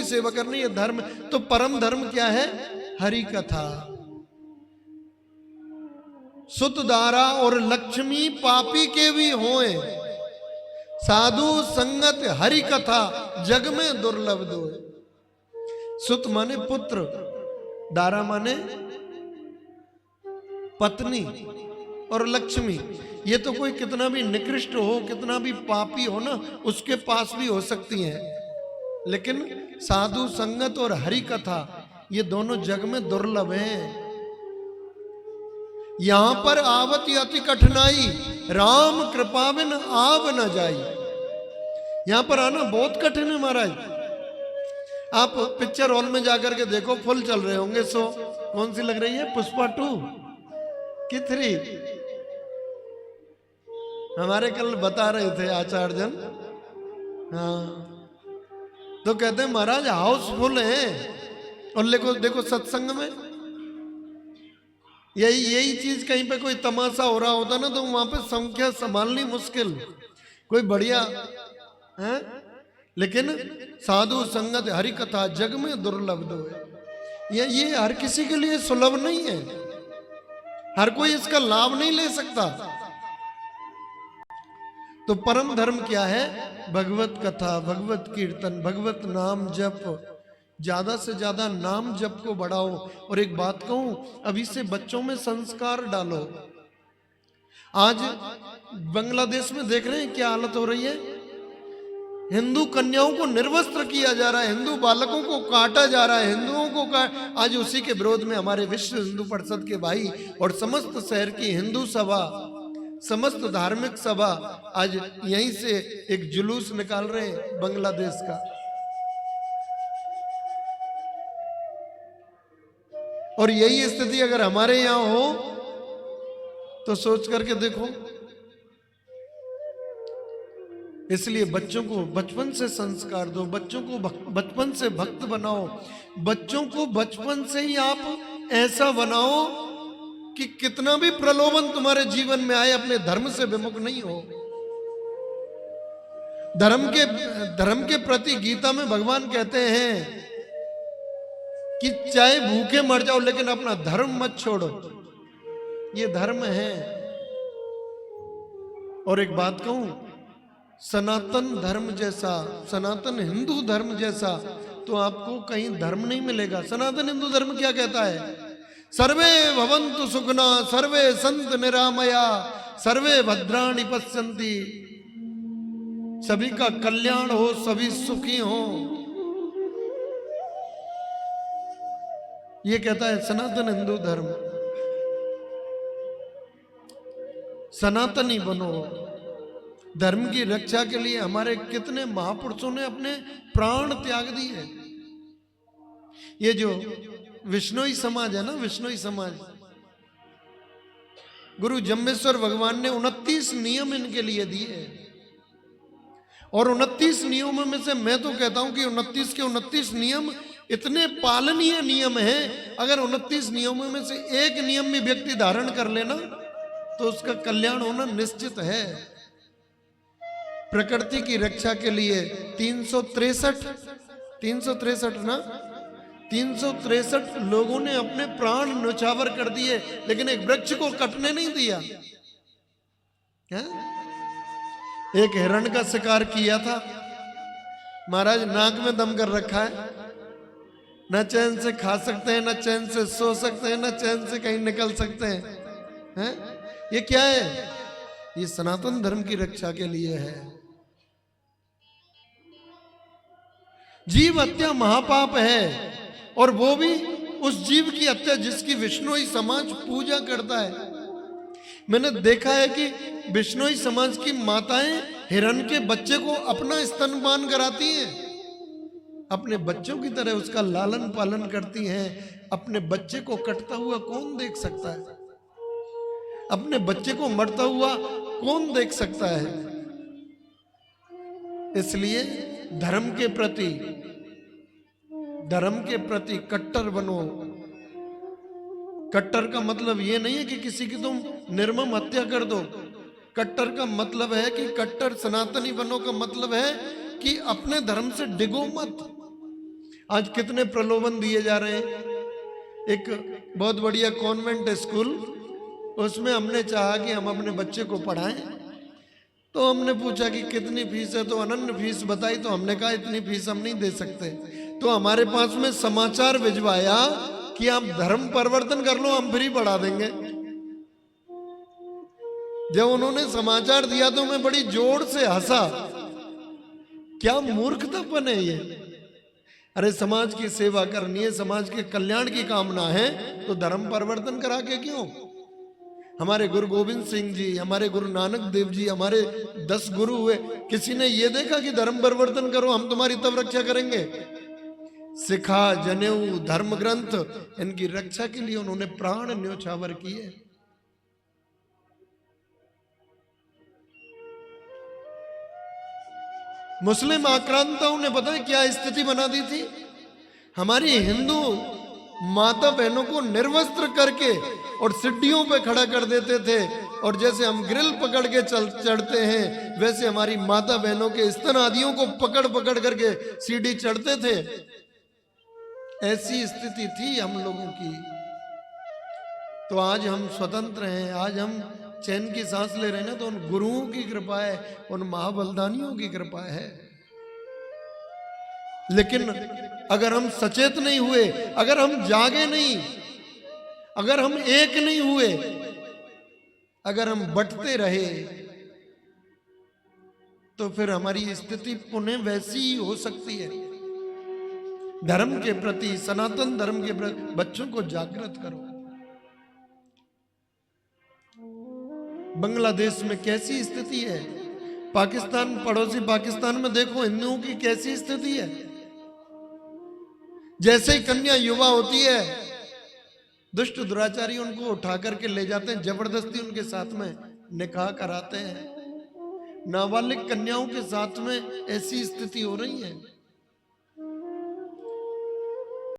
सेवा करनी, ये धर्म। तो परम धर्म क्या है? हरि कथा। सुत दारा और लक्ष्मी पापी के भी होए, साधु संगत हरि कथा जग में दुर्लभ दो। सुत माने पुत्र, दारा माने पत्नी, और लक्ष्मी। ये तो कोई कितना भी निकृष्ट हो, कितना भी पापी हो ना, उसके पास भी हो सकती हैं, लेकिन साधु संगत और हरि कथा ये दोनों जग में दुर्लभ हैं। यहां पर आवत अति कठिनाई, राम कृपा बिन आव न जाई। यहां पर आना बहुत कठिन है महाराज। आप पिक्चर हॉल में जाकर के देखो, फुल चल रहे होंगे शो। कौन सी लग रही है? पुष्पा 2 कि 3? हमारे कल बता रहे थे आचार्य जन। हाँ, तो कहते हैं महाराज हाउसफुल है। और देखो सत्संग में यही चीज, कहीं पे कोई तमाशा हो रहा होता ना, तो वहां पे संख्या संभालनी मुश्किल, कोई बढ़िया है। लेकिन साधु संगत हरि कथा जग में दुर्लभ दो है। ये हर किसी के लिए सुलभ नहीं है, हर कोई इसका लाभ नहीं ले सकता। तो परम धर्म क्या है? भगवत कथा, भगवत कीर्तन, भगवत नाम जप। ज्यादा से ज्यादा नाम जप को बढ़ाओ। और एक बात कहूं, अभी से बच्चों में संस्कार डालो। आज बांग्लादेश में देख रहे हैं क्या हालत हो रही है? हिंदू कन्याओं को निर्वस्त्र किया जा रहा है, हिंदू बालकों को काटा जा रहा है, हिंदुओं को आज उसी के विरोध में हमारे विश्व हिंदू परिषद के भाई और समस्त शहर की हिंदू सभा, समस्त धार्मिक सभा आज यहीं से एक जुलूस निकाल रहे हैं बांग्लादेश का। और यही स्थिति अगर हमारे यहां हो तो सोच करके देखो। इसलिए बच्चों को बचपन से संस्कार दो, बच्चों को बचपन से भक्त बनाओ, बच्चों को बचपन से ही आप ऐसा बनाओ कि कितना भी प्रलोभन तुम्हारे जीवन में आए, अपने धर्म से विमुख नहीं हो। धर्म के प्रति गीता में भगवान कहते हैं कि चाहे भूखे मर जाओ लेकिन अपना धर्म मत छोड़ो, ये धर्म है। और एक बात कहूं, सनातन धर्म जैसा, सनातन हिंदू धर्म जैसा तो आपको कहीं धर्म नहीं मिलेगा। सनातन हिंदू धर्म क्या कहता है? सर्वे भवन्तु सुखिना, सर्वे सन्तु निरामया, सर्वे भद्राणि पश्यन्ति। सभी का कल्याण हो, सभी सुखी हो, ये कहता है सनातन हिंदू धर्म। सनातनी बनो। धर्म की रक्षा के लिए हमारे कितने महापुरुषों ने अपने प्राण त्याग दिए। ये जो विष्णुई समाज है ना, विष्णुई समाज, गुरु जम्बेश्वर भगवान ने 29 नियम इनके लिए दिए। और 29 नियमों में से मैं तो कहता हूं कि 29 के 29 नियम इतने पालनीय नियम हैं। अगर 29 नियमों में से एक नियम भी व्यक्ति धारण कर लेना तो उसका कल्याण होना निश्चित है। प्रकृति की रक्षा के लिए 363 ना, 363 लोगों ने अपने प्राण न्यौछावर कर दिए, लेकिन एक वृक्ष को कटने नहीं दिया। क्या? एक हिरण का शिकार किया था, महाराज नाक में दम कर रखा है, न चैन से खा सकते हैं, न चैन से सो सकते हैं, न चैन से कहीं निकल सकते हैं। ये क्या है? ये सनातन धर्म की रक्षा के लिए है। जीव हत्या महापाप है, और वो भी उस जीव की हत्या जिसकी विष्णुई समाज पूजा करता है। मैंने देखा है कि विष्णुई समाज की माताएं हिरण के बच्चे को अपना स्तनपान कराती हैं, अपने बच्चों की तरह उसका लालन पालन करती हैं। अपने बच्चे को कटता हुआ कौन देख सकता है? अपने बच्चे को मरता हुआ कौन देख सकता है? इसलिए धर्म के प्रति कट्टर बनो। कट्टर का मतलब ये नहीं है कि किसी की तुम निर्मम हत्या कर दो। कट्टर का मतलब है कि कट्टर सनातनी बनो का मतलब है कि अपने धर्म से डिगो मत। आज कितने प्रलोभन दिए जा रहे हैं। एक बहुत बढ़िया कॉन्वेंट स्कूल, उसमें हमने चाहा कि हम अपने बच्चे को पढ़ाएं, तो हमने पूछा कि कितनी फीस है, तो अनन्य फीस बताई। तो हमने कहा इतनी फीस हम नहीं दे सकते। तो हमारे पास में समाचार भिजवाया कि आप धर्म परिवर्तन कर लो, हम फ्री पढ़ा देंगे। जब उन्होंने समाचार दिया तो मैं बड़ी जोर से हंसा। क्या मूर्खतापन है ये। अरे समाज की सेवा करनी है, समाज के कल्याण की कामना है, तो धर्म परिवर्तन करा के क्यों। हमारे गुरु गोविंद सिंह जी, हमारे गुरु नानक देव जी, हमारे 10 गुरु हुए, किसी ने ये देखा कि धर्म परिवर्तन करो, हम तुम्हारी तब रक्षा करेंगे। सिखा, जनेऊ, धर्म ग्रंथ, इनकी रक्षा के लिए उन्होंने प्राण न्योछावर किए। मुस्लिम आक्रांताओं ने पता है क्या स्थिति बना दी थी। हमारी हिंदू माता बहनों को निर्वस्त्र करके और सीढ़ियों पे खड़ा कर देते थे, और जैसे हम ग्रिल पकड़ के चढ़ते हैं, वैसे हमारी माता बहनों के स्तन आदियों को पकड़ पकड़ करके सीढ़ी चढ़ते थे। ऐसी स्थिति थी हम लोगों की। तो आज हम स्वतंत्र हैं, आज हम चैन की सांस ले रहे हैं ना, तो उन गुरुओं की कृपा है, उन महाबलिदानियों की कृपा है। लेकिन अगर हम सचेत नहीं हुए, अगर हम जागे नहीं, अगर हम एक नहीं हुए, अगर हम बंटते रहे, तो फिर हमारी स्थिति पुनः वैसी ही हो सकती है। धर्म के प्रति, सनातन धर्म के प्रति बच्चों को जागृत करो। बांग्लादेश में कैसी स्थिति है, पाकिस्तान, पड़ोसी पाकिस्तान में देखो हिंदुओं की कैसी स्थिति है। जैसे ही कन्या युवा होती है, दुष्ट दुराचारी उनको उठा करके ले जाते हैं, जबरदस्ती उनके साथ में निकाह कराते हैं। नाबालिग कन्याओं के साथ में ऐसी स्थिति हो रही है।